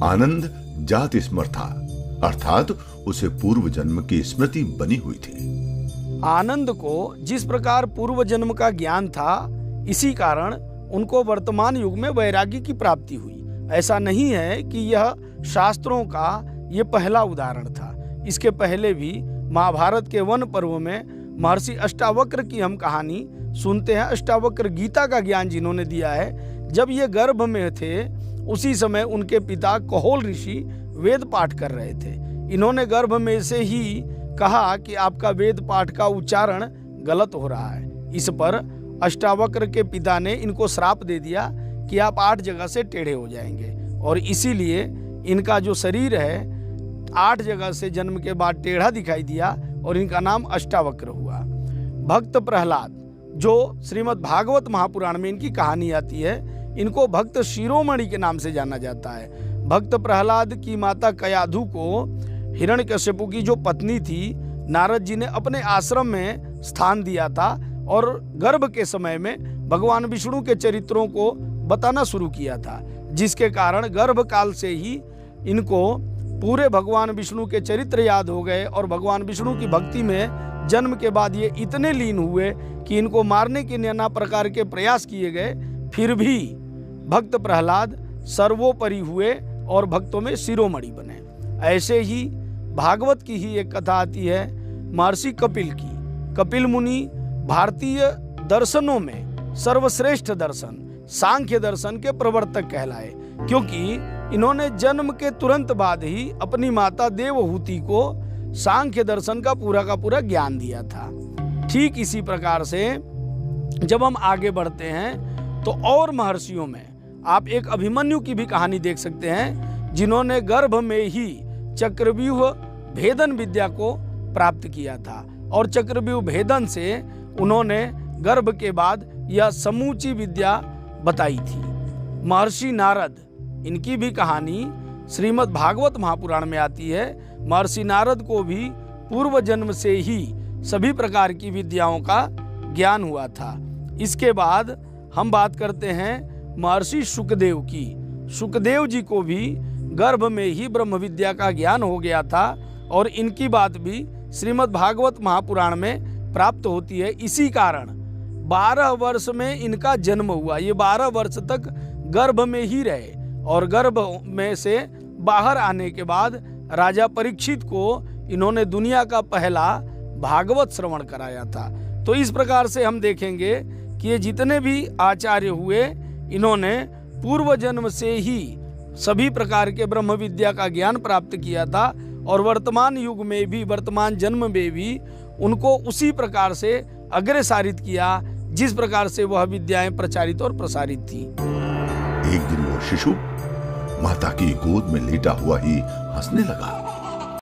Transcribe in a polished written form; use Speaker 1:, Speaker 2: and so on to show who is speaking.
Speaker 1: आनंद जाति स्मर था, अर्थात उसे पूर्व जन्म की स्मृति बनी हुई थी।
Speaker 2: आनंद को जिस प्रकार पूर्व जन्म का ज्ञान था, इसी कारण उनको वर्तमान युग में वैराग्य की प्राप्ति हुई। ऐसा नहीं है कि यह शास्त्रों का ये पहला उदाहरण था। इसके पहले भी महाभारत के वन पर्व में महर्षि अष्टावक्र की हम कहानी सुनते हैं। अष्टावक्र गीता का ज्ञान जिन्होंने दिया है, जब ये गर्भ में थे उसी समय उनके पिता कहोल ऋषि वेद पाठ कर रहे थे। इन्होंने गर्भ में से ही कहा कि आपका वेद पाठ का उच्चारण गलत हो रहा है। इस पर अष्टावक्र के पिता ने इनको श्राप दे दिया कि आप 8 जगह से टेढ़े हो जाएंगे, और इसीलिए इनका जो शरीर है 8 जगह से जन्म के बाद टेढ़ा दिखाई दिया और इनका नाम अष्टावक्र हुआ। भक्त प्रहलाद, जो श्रीमद् भागवत महापुराण में इनकी कहानी आती है, इनको भक्त शिरोमणि के नाम से जाना जाता है। भक्त प्रहलाद की माता कयाधु को हिरण्यकश्यपु की जो पत्नी थी, नारद जी ने अपने आश्रम में स्थान दिया था और गर्भ के समय में भगवान विष्णु के चरित्रों को बताना शुरू किया था, जिसके कारण गर्भ काल से ही इनको पूरे भगवान विष्णु के चरित्र याद हो गए और भगवान विष्णु की भक्ति में जन्म के बाद ये इतने लीन हुए कि इनको मारने के नाना प्रकार के प्रयास किए गए, फिर भी भक्त प्रहलाद सर्वोपरि हुए और भक्तों में शिरोमणि बने। ऐसे ही भागवत की ही एक कथा आती है महर्षि कपिल की। कपिल मुनि भारतीय दर्शनों में सर्वश्रेष्ठ दर्शन सांख्य दर्शन के प्रवर्तक कहलाए, क्योंकि इन्होंने जन्म के तुरंत बाद ही अपनी माता देवहूति को सांख्य दर्शन का पूरा ज्ञान दिया था। ठीक इसी प्रकार से जब हम आगे बढ़ते हैं तो और महर्षियों में आप एक अभिमन्यु की भी कहानी देख सकते हैं, जिन्होंने गर्भ में ही चक्रव्यूह भेदन विद्या को प्राप्त किया था, और चक्रव्यूह भेदन से उन्होंने गर्भ के बाद यह समूची विद्या बताई थी। महर्षि नारद, इनकी भी कहानी श्रीमद् भागवत महापुराण में आती है। महर्षि नारद को भी पूर्व जन्म से ही सभी प्रकार की विद्याओं का ज्ञान हुआ था। इसके बाद हम बात करते हैं महर्षि शुकदेव की। शुकदेव जी को भी गर्भ में ही ब्रह्म विद्या का ज्ञान हो गया था, और इनकी बात भी श्रीमद् भागवत महापुराण में प्राप्त होती है। इसी कारण 12 वर्ष में इनका जन्म हुआ। ये 12 वर्ष तक गर्भ में ही रहे, और गर्भ में से बाहर आने के बाद राजा परीक्षित को इन्होंने दुनिया का पहला भागवत श्रवण कराया था। तो इस प्रकार से हम देखेंगे कि ये जितने भी आचार्य हुए, इन्होंने पूर्व जन्म से ही सभी प्रकार के ब्रह्म विद्या का ज्ञान प्राप्त किया था, और वर्तमान युग में भी, वर्तमान जन्म में भी उनको उसी प्रकार से अग्रसारित किया जिस प्रकार से वह विद्याएं प्रचारित और प्रसारित थी।
Speaker 1: एक दिन वो शिशु माता की गोद में लेटा हुआ ही हंसने लगा।